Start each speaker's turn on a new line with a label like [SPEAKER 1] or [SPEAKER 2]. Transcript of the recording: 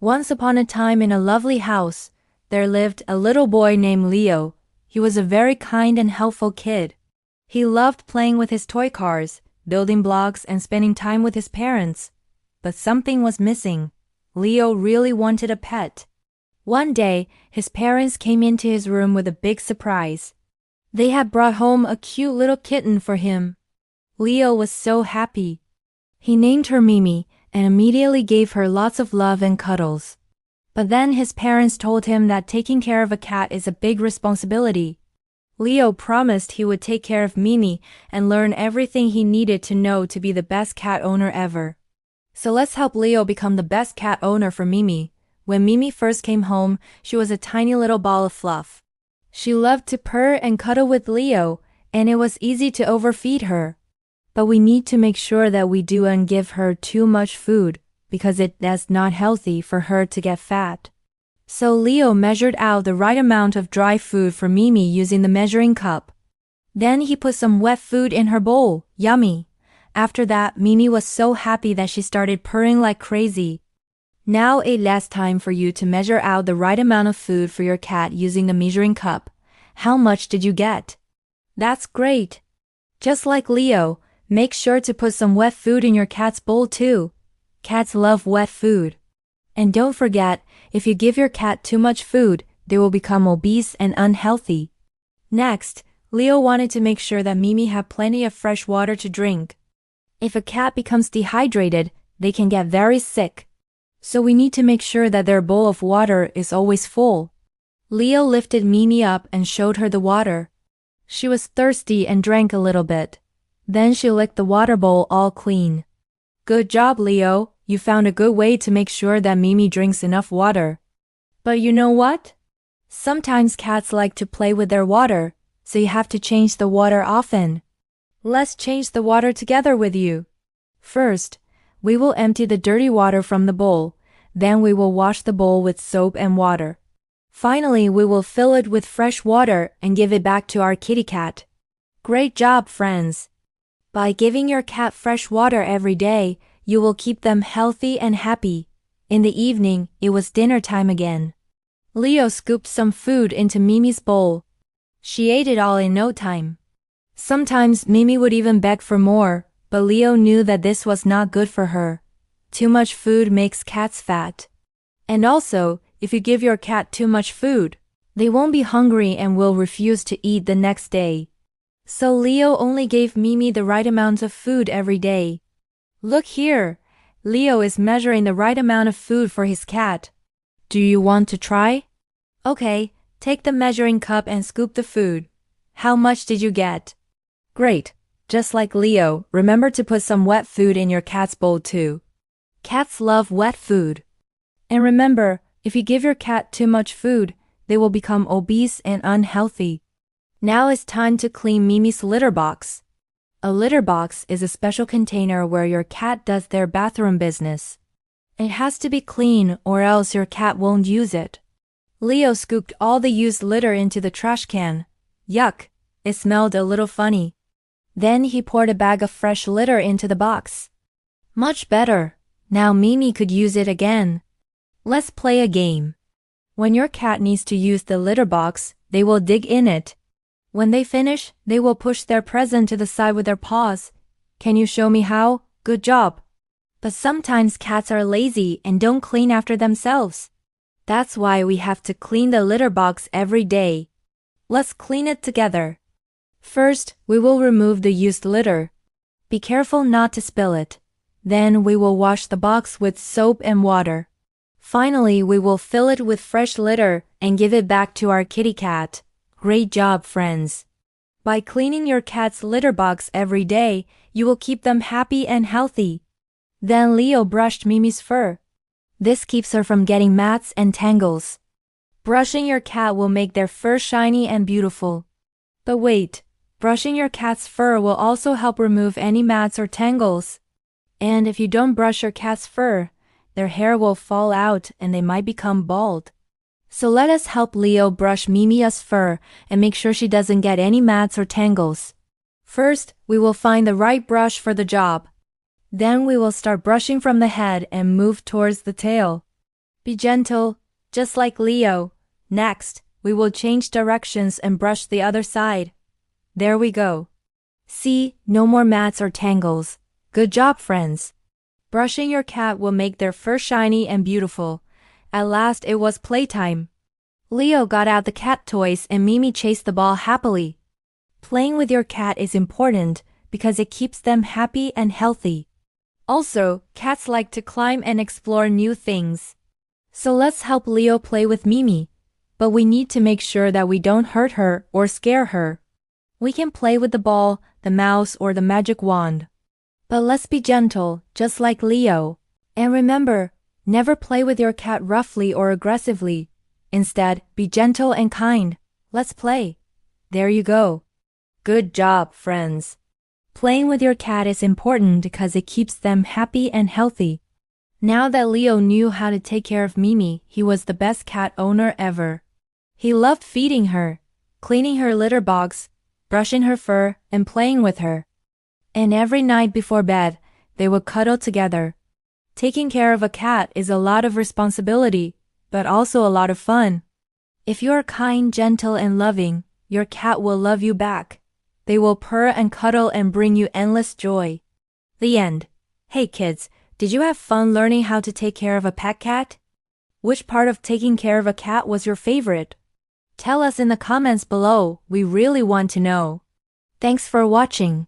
[SPEAKER 1] Once upon a time in a lovely house, there lived a little boy named Leo. He was a very kind and helpful kid. He loved playing with his toy cars, building blocks, and spending time with his parents. But something was missing. Leo really wanted a pet. One day, his parents came into his room with a big surprise. They had brought home a cute little kitten for him. Leo was so happy. He named her Mimi and immediately gave her lots of love and cuddles. But then his parents told him that taking care of a cat is a big responsibility. Leo promised he would take care of Mimi and learn everything he needed to know to be the best cat owner ever. So let's help Leo become the best cat owner for Mimi. When Mimi first came home, she was a tiny little ball of fluff. She loved to purr and cuddle with Leo, and it was easy to overfeed her. But we need to make sure that we don't give her too much food, because that's not healthy for her to get fat. So Leo measured out the right amount of dry food for Mimi using the measuring cup. Then he put some wet food in her bowl. Yummy! After that, Mimi was so happy that she started purring like crazy. Now it's last time for you to measure out the right amount of food for your cat using the measuring cup. How much did you get? That's great! Just like Leo, make sure to put some wet food in your cat's bowl too. Cats love wet food. And don't forget, if you give your cat too much food, they will become obese and unhealthy. Next, Leo wanted to make sure that Mimi had plenty of fresh water to drink. If a cat becomes dehydrated, they can get very sick. So we need to make sure that their bowl of water is always full. Leo lifted Mimi up and showed her the water. She was thirsty and drank a little bit. Then she licked the water bowl all clean. Good job, Leo. You found a good way to make sure that Mimi drinks enough water. But you know what? Sometimes cats like to play with their water, so you have to change the water often. Let's change the water together with you. First, we will empty the dirty water from the bowl. Then we will wash the bowl with soap and water. Finally, we will fill it with fresh water and give it back to our kitty cat. Great job, friends! By giving your cat fresh water every day, you will keep them healthy and happy. In the evening, it was dinner time again. Leo scooped some food into Mimi's bowl. She ate it all in no time. Sometimes Mimi would even beg for more, but Leo knew that this was not good for her. Too much food makes cats fat. And also, if you give your cat too much food, they won't be hungry and will refuse to eat the next day. So Leo only gave Mimi the right amount of food every day. Look here, Leo is measuring the right amount of food for his cat. Do you want to try? Okay, take the measuring cup and scoop the food. How much did you get? Great. Just like Leo, remember to put some wet food in your cat's bowl too. Cats love wet food. And remember, if you give your cat too much food, they will become obese and unhealthy. Now it's time to clean Mimi's litter box. A litter box is a special container where your cat does their bathroom business. It has to be clean or else your cat won't use it. Leo scooped all the used litter into the trash can. Yuck! It smelled a little funny. Then he poured a bag of fresh litter into the box. Much better. Now Mimi could use it again. Let's play a game. When your cat needs to use the litter box, they will dig in it. When they finish, they will push their present to the side with their paws. Can you show me how? Good job. But sometimes cats are lazy and don't clean after themselves. That's why we have to clean the litter box every day. Let's clean it together. First, we will remove the used litter. Be careful not to spill it. Then we will wash the box with soap and water. Finally, we will fill it with fresh litter and give it back to our kitty cat. Great job, friends. By cleaning your cat's litter box every day, you will keep them happy and healthy. Then Leo brushed Mimi's fur. This keeps her from getting mats and tangles. Brushing your cat will make their fur shiny and beautiful. But wait, brushing your cat's fur will also help remove any mats or tangles. And if you don't brush your cat's fur, their hair will fall out and they might become bald. So let us help Leo brush Mimi's fur and make sure she doesn't get any mats or tangles. First, we will find the right brush for the job. Then we will start brushing from the head and move towards the tail. Be gentle, just like Leo. Next, we will change directions and brush the other side. There we go. See, no more mats or tangles. Good job, friends. Brushing your cat will make their fur shiny and beautiful. At last it was playtime. Leo got out the cat toys and Mimi chased the ball happily. Playing with your cat is important because it keeps them happy and healthy. Also, cats like to climb and explore new things. So let's help Leo play with Mimi. But we need to make sure that we don't hurt her or scare her. We can play with the ball, the mouse, or the magic wand. But let's be gentle, just like Leo. And remember, never play with your cat roughly or aggressively. Instead, be gentle and kind. Let's play. There you go. Good job, friends. Playing with your cat is important because it keeps them happy and healthy. Now that Leo knew how to take care of Mimi, he was the best cat owner ever. He loved feeding her, cleaning her litter box, brushing her fur, and playing with her. And every night before bed, they would cuddle together. Taking care of a cat is a lot of responsibility, but also a lot of fun. If you are kind, gentle, and loving, your cat will love you back. They will purr and cuddle and bring you endless joy. The end. Hey kids, did you have fun learning how to take care of a pet cat? Which part of taking care of a cat was your favorite? Tell us in the comments below, we really want to know. Thanks for watching.